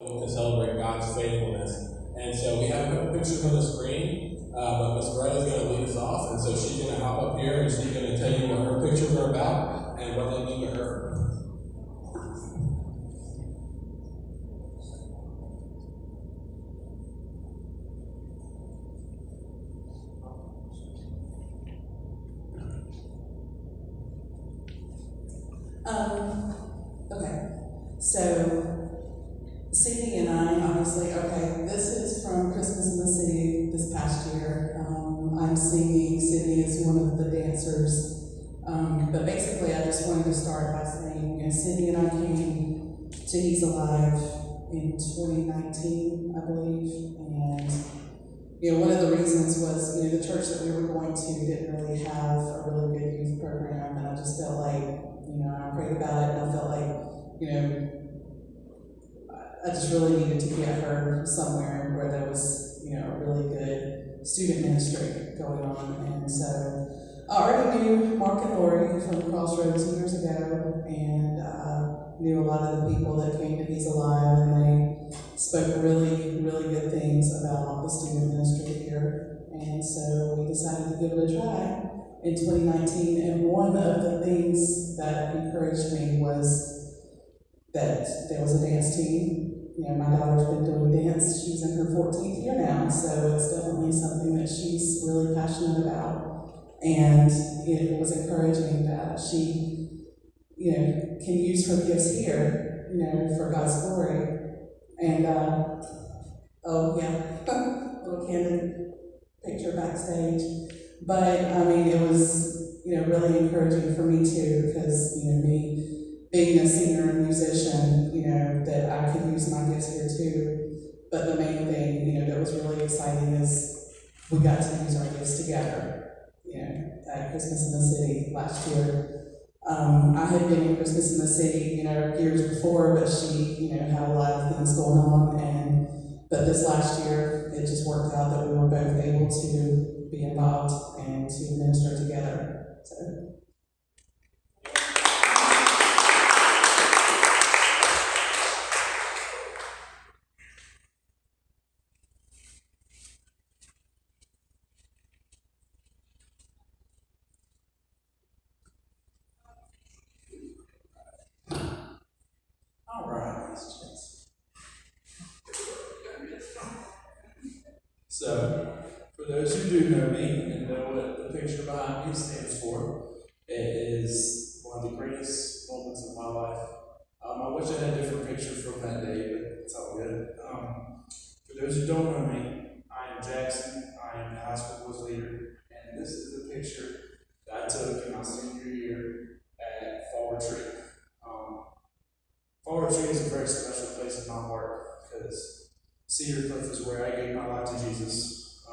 To celebrate God's faithfulness. And so we have a couple pictures on the screen, but Miss Beretta's going to lead us off, and so she's going to hop up here and she's going to tell you what her pictures are about and what they mean to her. Okay, so Cindy and I, obviously, this is from Christmas in the City this past year. I'm singing. Cindy is one of the dancers. But basically, I just wanted to start by saying, Cindy and I came to He's Alive in 2019, I believe. And, one of the reasons was, the church that we were going to didn't really have a really good youth program. And I just felt like, I prayed about it and I felt like, I just really needed to get her somewhere where there was, a really good student ministry going on. And so I already knew Mark and Lori from Crossroads years ago, and knew a lot of the people that came to He's Alive, and they spoke really, really good things about the student ministry here. And so we decided to give it a try in 2019. And one of the things that encouraged me was that there was a dance team. My daughter's been doing dance. She's in her 14th year now, so it's definitely something that she's really passionate about. And it was encouraging that she, can use her gifts here, for God's glory. And, little candid picture backstage. But, it was, really encouraging for me too, because, me being a singer and musician, that I could use my gifts here too. But the main thing, that was really exciting is we got to use our gifts together, at Christmas in the City last year. I had been in Christmas in the City, years before, but she, had a lot of things going on. But this last year, it just worked out that we were both able to be involved and to minister together. So. All right. So, for those who do know me and know what the picture behind me stands for, it is one of the greatest moments of my life. I wish I had a different picture from that day, but it's all good. For those who don't know me, I am Jackson. I am the high school boys leader, and this is a picture that I took in my senior year at Fall Retreat. Fall Retreat is a very special place in my heart because Cedar Cliff is where I gave my life to Jesus.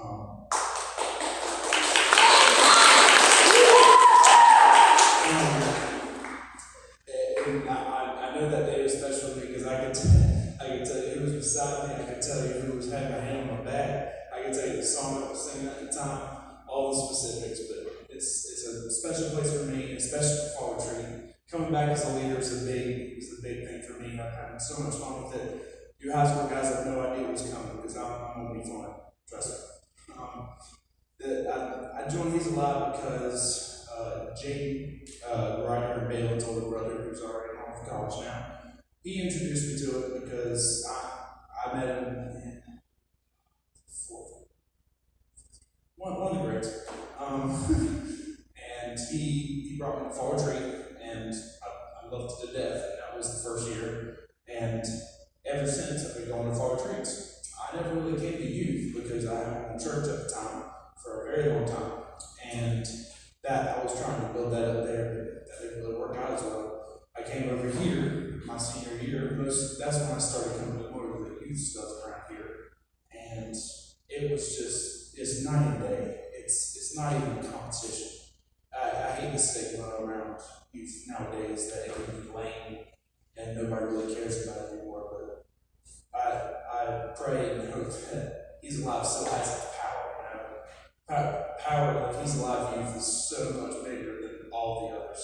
And I know that day was special because I could tell you who was beside me. I could tell you who had my hand on my back. I could tell you the song that was singing at the time, all the specifics. But it's a special place for me, especially for Fall Retreat. Coming back as a leader is a big thing for me. I'm having so much fun with it. You high school guys have no idea what's coming because I'm going to be fun. Trust me. I joined He's Alive because Jane, Ryder and Balin's older brother, who's already home from college now, he introduced me to it because I met him in one of the grades. And he brought me to Fall Retreat, and I loved it to death. And that was the first year. And ever since, I've been going to Fall Retreats. I never really came to youth because I had been in church at the time for a very long time. And that I was trying to build that up there, but that didn't really work out as well. I came over here my senior year. That's when I started coming to more of the youth stuff around here. And it was just, it's night and day. It's not even a competition. I hate the stigma around youth nowadays that it can be lame and nobody really cares about it anymore. But I pray and hope that He's Alive still has that power. Power of He's Alive youth is so much bigger than all the others.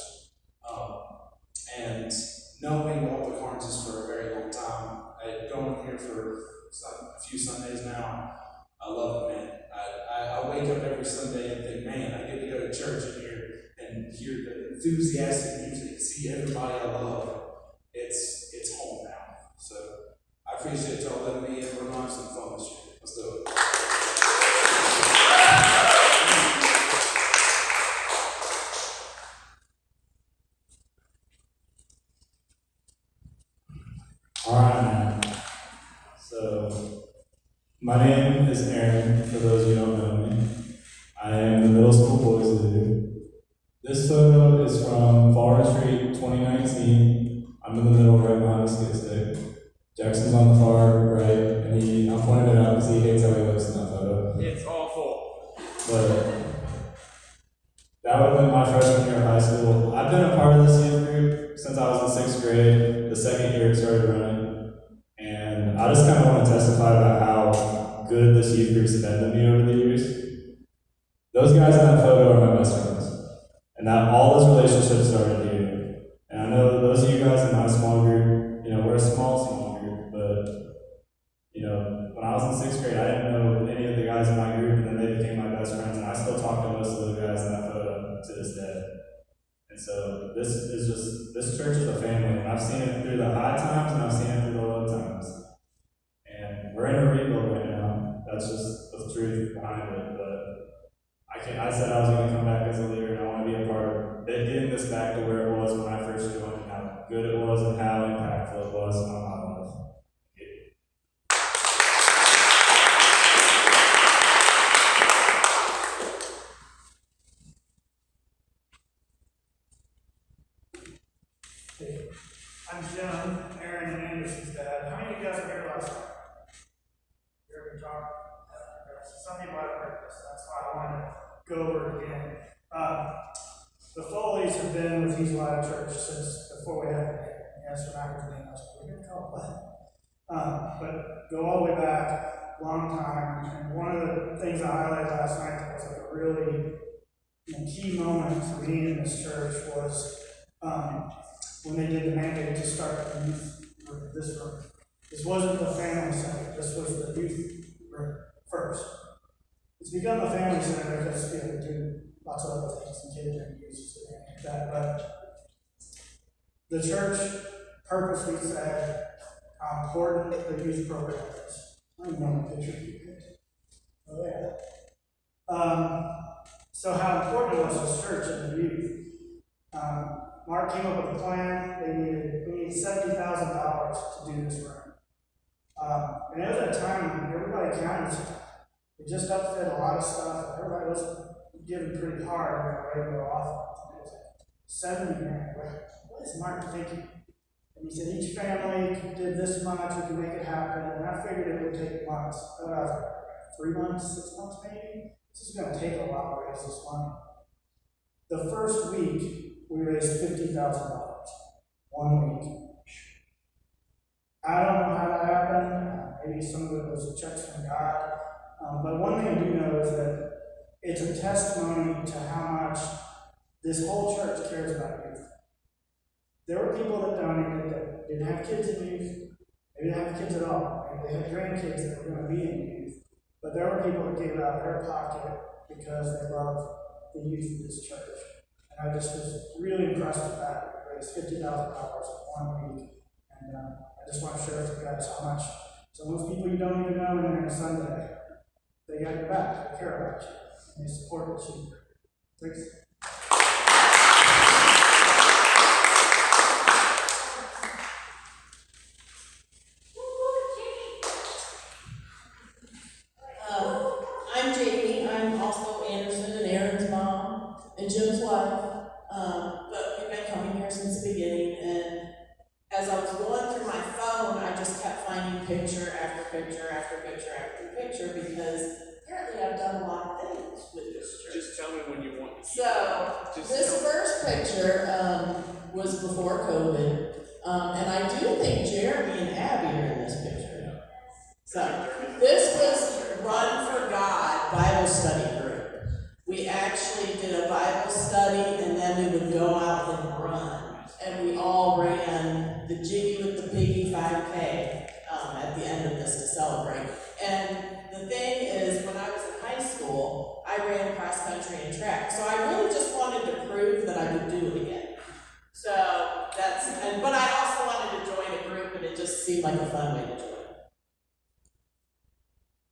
And knowing Walter Carnes for a very long time, I had gone here here for a few Sundays now. I love it, man. I wake up every Sunday and think, man, I get to go to church and hear the enthusiastic music, see everybody I love. It's home now. So I appreciate y'all letting me in. We're going to have some fun this year. Let's do it. All right, man. So, my name is Aaron, for those of you who don't know me. I am the middle school boys leader. This photo is from Fall Retreat 2019. I'm in the middle right behind the skid stick. Jackson's on the far right, and I'm pointing it out because he hates how he looks in that photo. It's awful. But that would have been my freshman year of high school. I've been a part of this youth group since I was in 6th grade, the second year it started running. And I just kind of want to testify about how good this youth group's been to me over the years. Those guys in that photo are my best friends. And that all those relationships started here. And I know those of you guys in my small group, we're a small group, but, when I was in 6th grade, I didn't know any of the guys in my group, and then they became my best friends, and I still talk to most of the guys in that photo to this day. And so this church is a family, and I've seen it through the high times, and I've seen it through the low times. And we're in a rebuild right now. That's just the truth behind it, but I said I was going to come back as a leader, and I want to be a part of it, getting this back to where it was when I first joined, and how good it was, and how impactful it was on my life. Hey, I'm Jim, Aaron and Anderson's dad. How many of you guys were here last night? You heard me talk? Some people haven't heard this, that's why I wanted to go over it again. The Foleys have been with East Live Church since before we had the name. Yes, we're not going to name us, but we're going to call it what? But go all the way back, long time. And one of the things I highlighted last night that was like a really key moment for me in this church was when they did the mandate to start the youth room, this room. This wasn't the family center, this was the youth room first. It's become a family center because we do lots of other things, and kids and youth and like that, but the church purposely said how important the youth program is. I don't even know the picture you picked. Oh yeah. So how important it was as church and the youth. Mark came up with a plan. We needed $70,000 to do this room. And it was at a time when everybody counted. It just upfit a lot of stuff. Everybody was giving pretty hard on a regular offering. It was like 70 grand. What is Mark thinking? And he said each family did this much, we can make it happen. And I figured it would take months. 3 months, 6 months maybe. This is going to take a while to raise this money. The first week, we raised $50,000. 1 week. I don't know how that happened. Maybe some of it was checks from God. But one thing I do know is that it's a testimony to how much this whole church cares about youth. There were people that donated that didn't have kids in youth. They didn't have kids at all. Maybe they had grandkids that were going to be in youth. But there were people that gave out of their pocket because they love the youth of this church. And I just was really impressed with that. We raised $50,000 in 1 week. And I just want to share with you guys how much some of those people you don't even know when they're on a Sunday, they got your back, they care about you, and they support what you do. Thanks. I'm Jamie. I'm also Anderson and Aaron's mom and Jim's wife. But we've been coming here since the beginning, and as I was going through my phone, I just kept finding picture after picture after picture after picture because apparently I've done a lot of things with this church. Just tell me when you want to. So this first picture was before COVID, and I do think Jeremy and Abby are in this picture. So this was Run for God Bible Study Group. We actually did a Bible study, and then we would go out and run. And we all ran the Jiggy with the Piggy 5K at the end of this to celebrate. And the thing is, when I was in high school, I ran cross country and track. So I really just wanted to prove that I could do it again. So but I also wanted to join a group, and it just seemed like a fun way to join.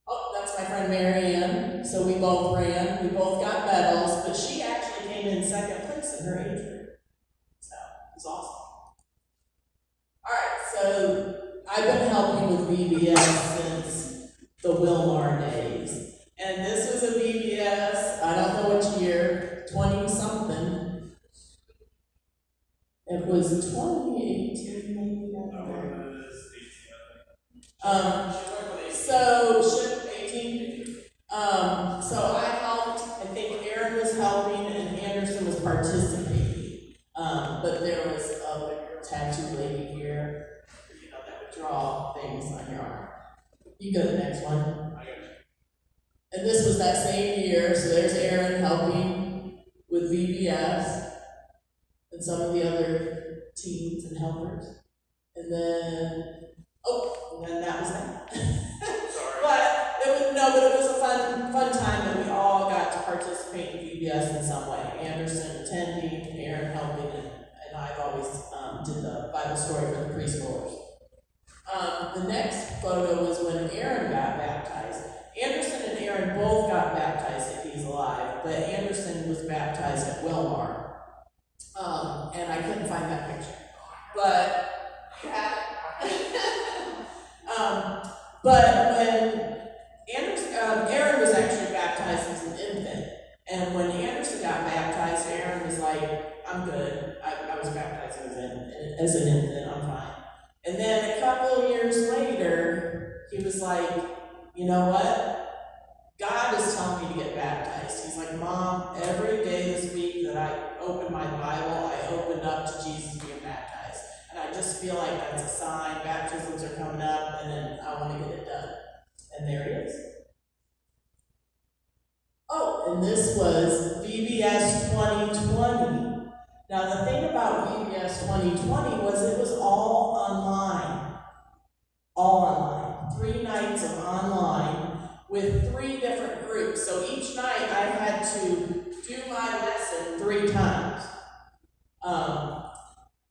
Oh, that's my friend Mary Ann. So we both ran. We both got medals, but she actually came in second place in her age group. So it was awesome. All right, so I've been helping with VBS since the Wilmar days. And this was a VBS, I don't know which year, 20-something. It was 2018, maybe. So SHIP 18. So I helped. I think Aaron was helping and Anderson was participating. But there was a tattoo lady here, that would draw things on your arm. You go to the next one. I got you. And this was that same year. So there's Aaron helping with VBS and some of the other teams and helpers. And then that was that. Sorry. But it was a fun time that we all got to participate in VBS in some way. Anderson attending, Aaron helping, and I've always did the Bible story for the preschoolers. The next photo was when Aaron got baptized. Anderson and Aaron both got baptized if he's alive, but Anderson was baptized at Wilmar. And I couldn't find that picture. But but when Aaron was actually baptized as an infant, and when Anderson got baptized, Aaron was like, I'm good. I was baptized as an infant, I'm fine. And then a couple of years later, he was like, you know what? God is telling me to get baptized. He's like, Mom, every day this week that I opened my Bible, I opened up to Jesus being baptized. And I just feel like that's a sign. Baptisms are coming up, and then I want to get it done. And there he is. Oh, and this was VBS 2020. Now, the thing about VBS 2020 was it was all online. All online. 3 nights of online with 3 different groups. So each night I had to do my lesson 3 times.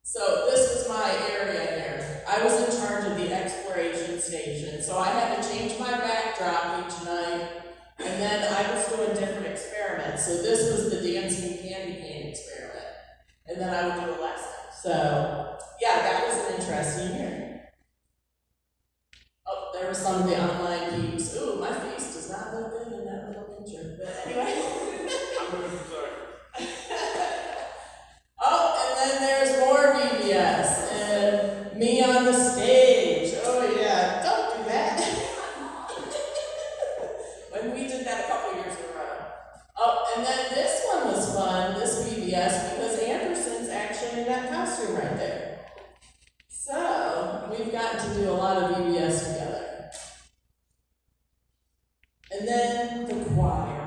So this was my area there. I was in charge of the exploration station. So I had to change my backdrop each night. And then I was doing different experiments. So this was the dancing candy cane experiment. And then I would do a lesson. So yeah, that was an interesting year. Oh, there were some of the online peeps. Ooh, my face does not look good in that little picture. But anyway. I'm moving, sorry. Oh, and then there's more VBS. And me on the stage. Oh yeah, don't do that. When we did that a couple years in a row. Oh, and then this one was fun, this VBS, because Anderson's actually in that costume right there. So, we've gotten to do a lot of VBS together. And then the choir.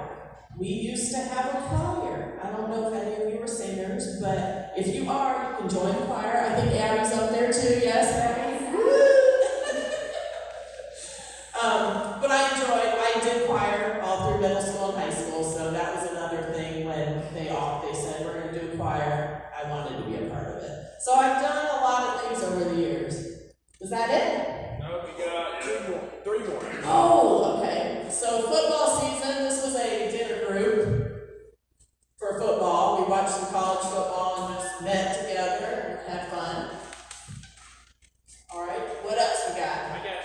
We used to have a choir. I don't know if any of you are singers, but if you are, you can join the choir. I think Abby's up there too. Yes, Abby? But I did choir all through middle school and high school, so that was another thing when they said we're going to do a choir. I wanted to be a part of it. So I've done a lot of things over the years. Is that it? No, we got 3 more. Oh, okay. So football season, this was a dinner group for football. We watched some college football and just met together and had fun. All right, what else we got? I got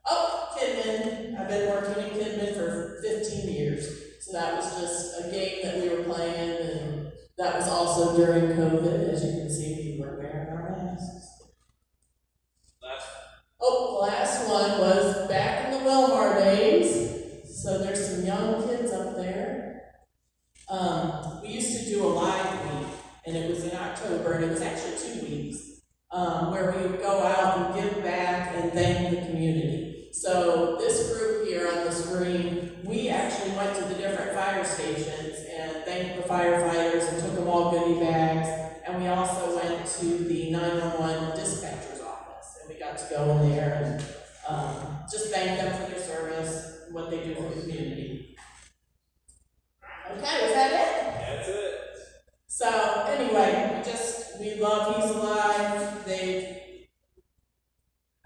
Oh, Kidman. I've been working in Kidman for 15 years. So that was just a game that we were playing, and that was also during COVID. As you can see, we were wearing our masks. Oh, the last one was back in the Wilmar days. So there's some young kids up there. We used to do a live week, and it was in October, and it was actually 2 weeks, where we would go out and give back and thank the community. So this group here on the screen, we actually went to the different fire stations and thanked the firefighters and took them all goodie bags. And we also went to the 911 dispatcher's office, and we got to go in there and just thank them for their service, what they do for the community. Okay, is that it? That's it. So anyway, we love He's Alive.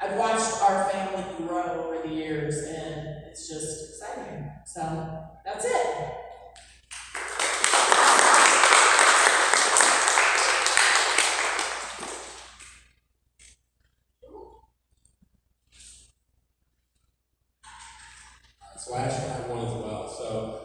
I've watched our family grow over the years, and it's just exciting. So that's it. So I actually have one as well. So